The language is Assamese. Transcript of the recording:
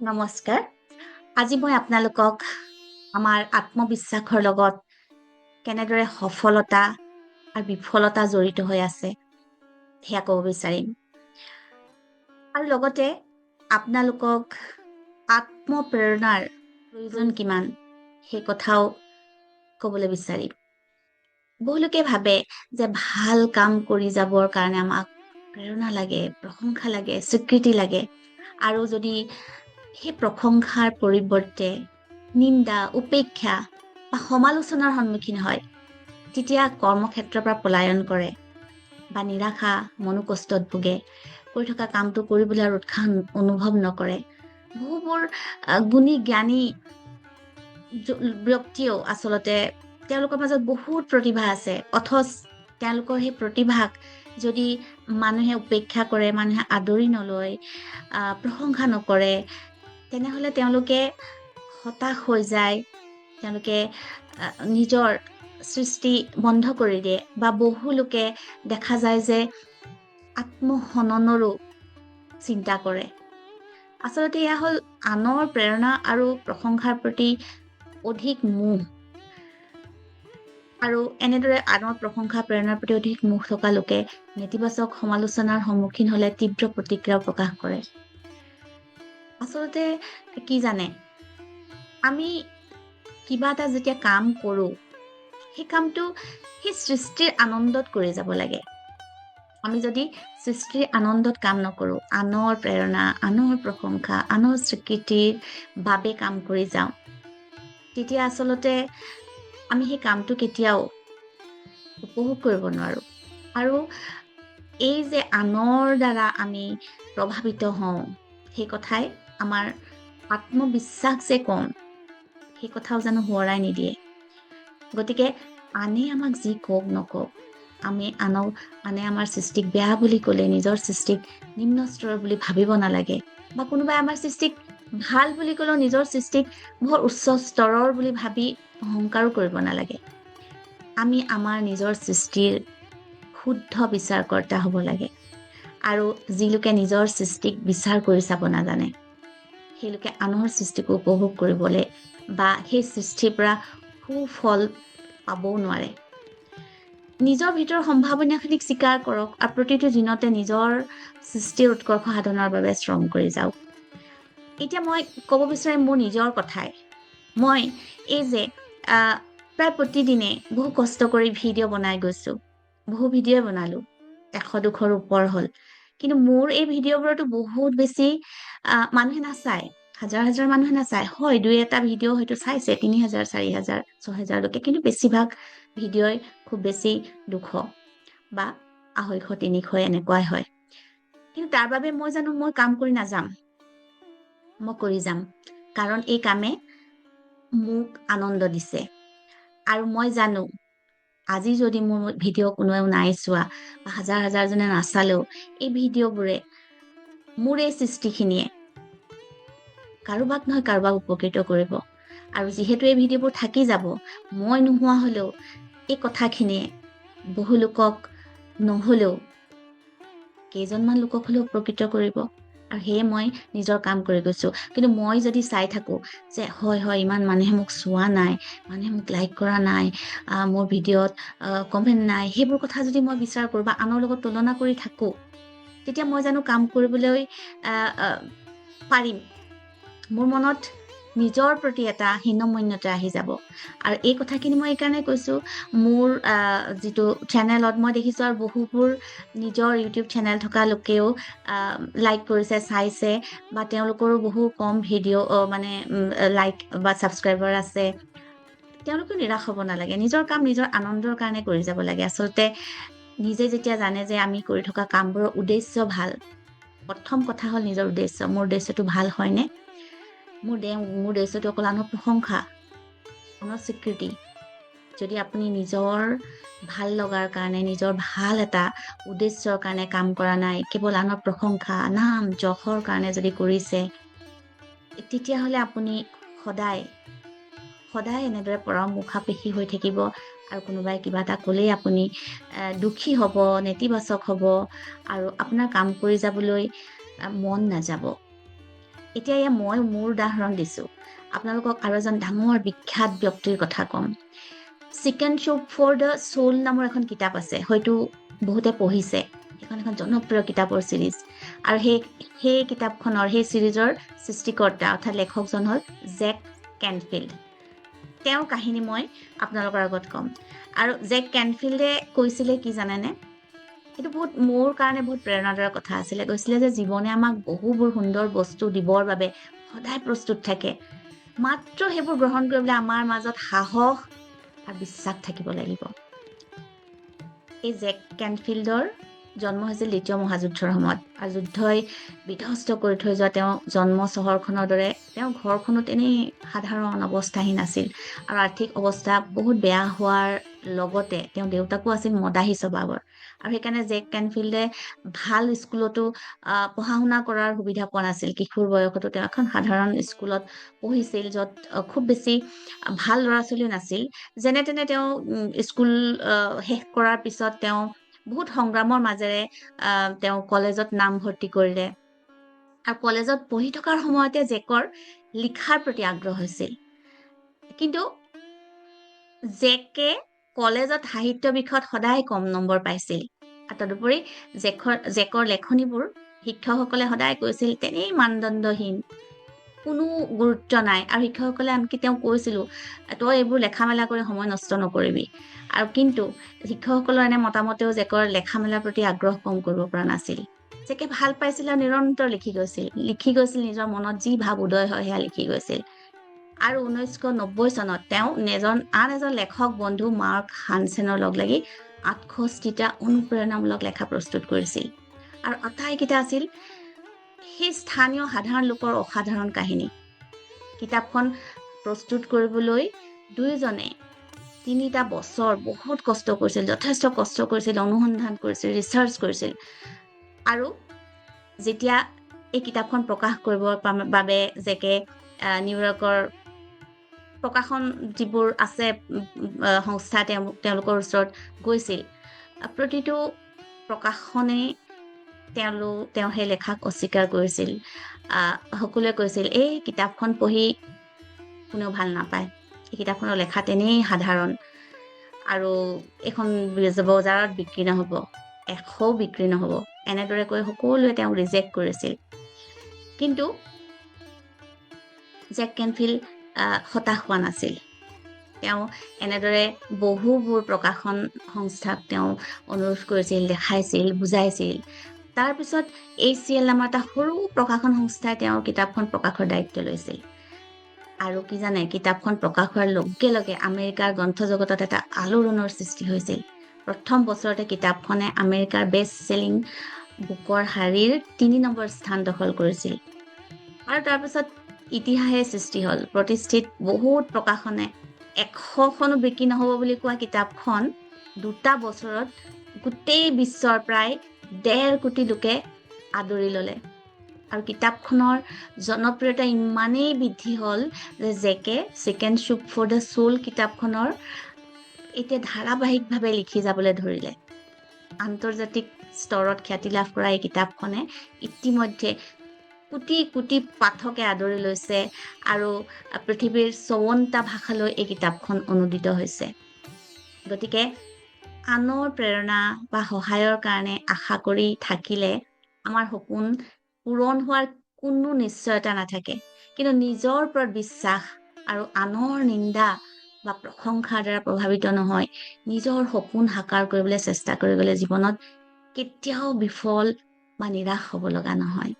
নমস্কাৰ। আজি মই আপোনালোকক আমাৰ আত্মবিশ্বাসৰ লগত কেনেদৰে সফলতা আৰু বিফলতা জড়িত হৈ আছে সেয়া ক'ব বিচাৰিম। আৰু লগতে আপোনালোকক আত্মপ্ৰেৰণাৰ প্ৰয়োজন কিমান সেই কথাও ক'বলৈ বিচাৰিম। বহুলোকে ভাবে যে ভাল কাম কৰি যাবৰ কাৰণে আমাক প্ৰেৰণা লাগে, প্ৰশংসা লাগে, স্বীকৃতি লাগে। আৰু যদি সেই প্ৰশংসাৰ পৰিৱৰ্তে নিন্দা, উপেক্ষা বা সমালোচনাৰ সন্মুখীন হয়, তেতিয়া কৰ্মক্ষেত্ৰৰ পৰা পলায়ন কৰে বা নিৰাশা, মনোকষ্টত ভোগে, কৰি থকা কামটো কৰিবলৈ আৰু উৎসাহ অনুভৱ নকৰে। বহুবোৰ গুণী জ্ঞানী ব্যক্তিও আচলতে তেওঁলোকৰ মাজত বহুত প্ৰতিভা আছে, অথচ তেওঁলোকৰ সেই প্ৰতিভাক যদি মানুহে উপেক্ষা কৰে, মানুহে আদৰি নলয়, প্ৰশংসা নকৰে, তেনেহলে তেওঁলোকে হতাশ হৈ যায়, তেওঁলোকে নিজৰ সৃষ্টি বন্ধ কৰি দিয়ে বা বহু লোকে দেখা যায় যে আত্মহননৰো চিন্তা কৰে। আচলতে এয়া হ'ল আনৰ প্ৰেৰণা আৰু প্ৰশংসাৰ প্ৰতি অধিক মোহ, আৰু এনেদৰে আনৰ প্ৰশংসা প্ৰেৰণাৰ প্ৰতি অধিক মোহ থকা লোকে নেতিবাচক সমালোচনাৰ সন্মুখীন হলে তীব্ৰ প্ৰতিক্ৰিয়া প্ৰকাশ কৰে। আচলতে কি জানে, আমি কিবা এটা যেতিয়া কাম কৰো, সেই কামটো সেই সৃষ্টিৰ আনন্দত কৰি যাব লাগে। আমি যদি সৃষ্টিৰ আনন্দত কাম নকৰো, আনৰ প্ৰেৰণা, আনৰ প্ৰশংসা, আনৰ স্বীকৃতিৰ বাবে কাম কৰি যাওঁ, তেতিয়া আচলতে আমি সেই কামটো কেতিয়াও উপভোগ কৰিব নোৱাৰো। আৰু এই যে আনৰ দ্বাৰা আমি প্ৰভাৱিত হওঁ, সেই কথাই আমাৰ আত্মবিশ্বাস যে কম, সেই কথাও জানো সোঁৱৰাই নিদিয়ে। গতিকে আনে আমাক যি কওক নকওক, আনে আমাৰ সৃষ্টিক বেয়া বুলি ক'লে নিজৰ সৃষ্টিক নিম্ন স্তৰৰ বুলি ভাবিব নালাগে, বা কোনোবাই আমাৰ সৃষ্টিক ভাল বুলি ক'লেও নিজৰ সৃষ্টিক বৰ উচ্চ স্তৰৰ বুলি ভাবি অহংকাৰো কৰিব নালাগে। আমি আমাৰ নিজৰ সৃষ্টিৰ শুদ্ধ বিচাৰকৰ্তা হ'ব লাগে। আৰু যি লোকে নিজৰ সৃষ্টিক বিচাৰ কৰি চাব নাজানে, সেই লোকে আনৰ সৃষ্টিকো উপভোগ কৰিবলৈ বা সেই সৃষ্টিৰ পৰা সুফল পাবও নোৱাৰে। নিজৰ ভিতৰৰ সম্ভাৱনাখিনিক স্বীকাৰ কৰক আৰু প্ৰতিটো দিনতে নিজৰ সৃষ্টিৰ উৎকৰ্ষ সাধনৰ বাবে শ্ৰম কৰি যাওক। এতিয়া মই ক'ব বিচাৰিম মোৰ নিজৰ কথাই। মই এই যে প্ৰায় প্ৰতিদিনে বহু কষ্ট কৰি ভিডিঅ' বনাই গৈছো, বহু ভিডিঅ' বনালো, 100-200ৰ ওপৰ হ'ল। কিন্তু মোৰ এই ভিডিঅ'বোৰতো বহুত বেছি মানুহে নাচায়, হাজাৰ মানুহে নাচায়। হয়, 2-এটা ভিডিঅ' হয়তো চাইছে 3,000, 4,000, 6,000 লোকে, কিন্তু বেছিভাগ ভিডিঅ'ই খুব বেছি 200 বা 250-300 এনেকুৱাই হয়। কিন্তু তাৰ বাবে মই জানো মই কাম কৰি নাযাম, মই কৰি যাম, কাৰণ এই কামে মোক আনন্দ দিছে। আৰু মই জানো আজি যদি মোৰ ভিডিঅ' কোনেও নাই চোৱা বা হাজাৰ জনে নাচালেও, এই ভিডিঅ'বোৰে, মোৰ এই সৃষ্টিখিনিয়ে কাৰোবাক নহয় কাৰোবাক উপকৃত কৰিব। আৰু যিহেতু এই ভিডিঅ'বোৰ থাকি যাব, মই নোহোৱা হলেও এই কথাখিনিয়ে বহু লোকক নহলেও কেইজনমান লোকক হলেও উপকৃত কৰিব। আৰু সেয়ে মই নিজৰ কাম কৰি গৈছো। কিন্তু মই যদি চাই থাকো যে হয় ইমান মানুহে মোক চোৱা নাই, মানুহে মোক লাইক কৰা নাই, মোৰ ভিডিঅ'ত কমেণ্ট নাই, সেইবোৰ কথা যদি মই বিচাৰ কৰো বা আনৰ লগত তুলনা কৰি থাকো, তেতিয়া মই জানো কাম কৰিবলৈ পাৰিম? মোৰ মনত নিজৰ প্ৰতি এটা হীনমন্যতা আহি যাব। আৰু এই কথাখিনি মই এইকাৰণে কৈছো, মোৰ যিটো চেনেলত মই দেখিছো আৰু বহুবোৰ নিজৰ ইউটিউব চেনেল থকা লোকেও লাইক কৰিছে, চাইছে, বা তেওঁলোকৰো বহু কম ভিডিঅ' মানে লাইক বা ছাবস্ক্ৰাইবাৰ আছে। তেওঁলোকেও নিৰাশ হ'ব নালাগে, নিজৰ কাম নিজৰ আনন্দৰ কাৰণে কৰি যাব লাগে। আচলতে নিজে যেতিয়া জানে যে আমি কৰি থকা কামবোৰৰ উদ্দেশ্য ভাল, প্ৰথম কথা হ'ল নিজৰ উদ্দেশ্য। মোৰ উদ্দেশ্যটো ভাল হয়নে? মোৰ উদ্দেশ্যটো অকল আনৰ প্ৰশংসা, আনৰ স্বীকৃতি। যদি আপুনি নিজৰ ভাল লগাৰ কাৰণে, নিজৰ ভাল এটা উদ্দেশ্যৰ কাৰণে কাম কৰা নাই, কেৱল আনৰ প্ৰশংসা, নাম যশৰ কাৰণে যদি কৰিছে, তেতিয়াহ'লে আপুনি সদায় এনেদৰে পৰামৰ্শাপেক্ষী হৈ থাকিব। আৰু কোনোবাই কিবা এটা ক'লেই আপুনি দুখী হ'ব, নেতিবাচক হ'ব, আৰু আপোনাৰ কাম কৰি যাবলৈ মন নাযাব। এতিয়া মই মোৰ উদাহৰণ দিছোঁ। আপোনালোকক আৰু এজন ডাঙৰ বিখ্যাত ব্যক্তিৰ কথা ক'ম। চিকেন শ্বুপ ফৰ দ্য চ'ল নামৰ এখন কিতাপ আছে, হয়তো বহুতে পঢ়িছে। সেইখন এখন জনপ্ৰিয় কিতাপৰ চিৰিজ। আৰু সেই কিতাপখনৰ সেই চিৰিজৰ সৃষ্টিকৰ্তা অৰ্থাৎ লেখকজন হ'ল জেক কেনফিল্ড। তেওঁৰ কাহিনী মই আপোনালোকৰ আগত ক'ম। আৰু জেক কেনফিল্ডে কৈছিলে কি জানেনে? এইটো মোৰ কাৰণে বহুত প্ৰেৰণাদায়ক কথা আছিলে। কৈছিলে যে জীৱনে আমাক বহুবোৰ সুন্দৰ বস্তু দিবৰ বাবে সদায় প্ৰস্তুত থাকে, মাত্ৰ সেইবোৰ গ্ৰহণ কৰিবলৈ আমাৰ মাজত সাহস আৰু বিশ্বাস থাকিব লাগিব। এই জেক কেনফিল্ডৰ জন্ম হৈছিল দ্বিতীয় মহাযুদ্ধৰ সময়ত, আৰু যুদ্ধই বিধ্বস্ত কৰি থৈ যোৱা তেওঁ জন্ম চহৰখনৰ দৰে তেওঁৰ ঘৰখনো তেনেই সাধাৰণ অৱস্থাহীন আছিল, আৰু আৰ্থিক অৱস্থা বহুত বেয়া হোৱাৰ লগতে তেওঁৰ দেউতাকো আছিল মদাহী স্বভাৱৰ। আৰু সেইকাৰণে জেক কেনফিল্ডে ভাল স্কুলতো পঢ়া শুনা কৰাৰ সুবিধা পোৱা নাছিল। কিশোৰ বয়সতো তেওঁ এখন সাধাৰণ স্কুলত পঢ়িছিল, য'ত খুব বেছি ভাল ল'ৰা ছোৱালীও নাছিল। যেনে তেনে তেওঁ স্কুল শেষ কৰাৰ পিছত তেওঁ বহুত সংগ্ৰামৰ মাজেৰে তেওঁ কলেজত নামভৰ্তি কৰিলে। আৰু কলেজত পঢ়ি থকাৰ সময়তে জেকৰ লিখাৰ প্ৰতি আগ্ৰহ হৈছিল। কিন্তু জেকে কলেজত সাহিত্য বিষয়ত সদায় কম নম্বৰ পাইছিল। আৰু তদুপৰি জেকৰ লেখনিবোৰ শিক্ষকসকলে সদায় কৈছিল তেনেই মানদণ্ডহীন, কোনো গুৰুত্ব নাই। আৰু শিক্ষকসকলে আনকি তেওঁ কৈছিলো, তই এইবোৰ লেখা মেলা কৰি সময় নষ্ট নকৰিবি। আৰু কিন্তু শিক্ষকসকলৰ এনে মতামতেও জেকৰ লেখা মেলাৰ প্ৰতি আগ্ৰহ কম কৰিব পৰা নাছিল। জেকে ভাল পাইছিল আৰু নিৰন্তৰ লিখি গৈছিল নিজৰ মনত যি ভাৱ উদয় হয় সেয়া লিখি গৈছিল। আৰু 1990 চনত তেওঁ আন এজন লেখক বন্ধু মাৰ্ক হানছেনৰ লগ লাগি 68টা অনুপ্ৰেৰণামূলক লেখা প্ৰস্তুত কৰিছিল। আৰু আটাইকেইটা আছিল সেই স্থানীয় সাধাৰণ লোকৰ অসাধাৰণ কাহিনী। কিতাপখন প্ৰস্তুত কৰিবলৈ দুয়োজনে 3টা বছৰ বহুত কষ্ট কৰিছিল, যথেষ্ট কষ্ট কৰিছিল, অনুসন্ধান কৰিছিল, ৰিচাৰ্চ কৰিছিল। আৰু যেতিয়া এই কিতাপখন প্ৰকাশ কৰিবৰ বাবে জেকে নিউয়ৰ্কৰ প্ৰকাশন যিবোৰ আছে সংস্থা তেওঁলোকৰ ওচৰত গৈছিল, প্ৰতিটো প্ৰকাশনেই তেওঁ সেই লেখাক অস্বীকাৰ কৰিছিল। সকলোৱে কৈছিল এই কিতাপখন পঢ়ি কোনেও ভাল নাপায়, এই কিতাপখনৰ লেখা তেনেই সাধাৰণ, আৰু এইখন বজাৰত বিক্ৰী নহ'ব, 100ও বিক্ৰী নহ'ব, এনেদৰে কৈ সকলোৱে তেওঁক ৰিজেক্ট কৰিছিল। কিন্তু জেক কেনফিল্ড হতাশ হোৱা নাছিল। তেওঁ এনেদৰে বহুবোৰ প্ৰকাশন সংস্থাক তেওঁ অনুৰোধ কৰিছিল, দেখাইছিল, বুজাইছিল। তাৰপিছত HCL নামৰ এটা সৰু প্ৰকাশন সংস্থাই তেওঁৰ কিতাপখন প্ৰকাশৰ দায়িত্ব লৈছিল। আৰু কি জানে, কিতাপখন প্ৰকাশ হোৱাৰ লগে লগে আমেৰিকাৰ গ্ৰন্থ জগতত এটা আলোড়নৰ সৃষ্টি হৈছিল। প্ৰথম বছৰতে কিতাপখনে আমেৰিকাৰ বেষ্ট চেলিং বুকৰ শাৰীৰ 3 নম্বৰ স্থান দখল কৰিছিল। আৰু তাৰপিছত ইতিহাসে সৃষ্টি হ'ল। প্ৰতিষ্ঠিত বহুত প্ৰকাশনে 100খনো বিক্ৰী নহ'ব বুলি কোৱা কিতাপখন 2টা বছৰত গোটেই বিশ্বৰ প্ৰায় 1.5 কোটি লোকে আদৰি ল'লে। আৰু কিতাপখনৰ জনপ্ৰিয়তা ইমানেই বৃদ্ধি হ'ল যে জেকে চিকেন শ্বুপ ফৰ দ্য চ'ল কিতাপখনৰ এতিয়া ধাৰাবাহিকভাৱে লিখি যাবলৈ ধৰিলে। আন্তৰ্জাতিক স্তৰত খ্যাতি লাভ কৰা এই কিতাপখনে ইতিমধ্যে কোটি কোটি পাঠকে আদৰি লৈছে, আৰু পৃথিৱীৰ 54টা ভাষালৈ এই কিতাপখন অনুদিত হৈছে। গতিকে আনৰ প্ৰেৰণা বা সহায়ৰ কাৰণে আশা কৰি থাকিলে আমাৰ সপোন পূৰণ হোৱাৰ কোনো নিশ্চয়তা নাথাকে। কিন্তু নিজৰ ওপৰত বিশ্বাস আৰু আনৰ নিন্দা বা প্ৰশংসাৰ দ্বাৰা প্ৰভাৱিত নহয়, নিজৰ সপোন সাকাৰ কৰিবলৈ চেষ্টা কৰি গ'লে জীৱনত কেতিয়াও বিফল বা নিৰাশ হ'ব লগা নহয়।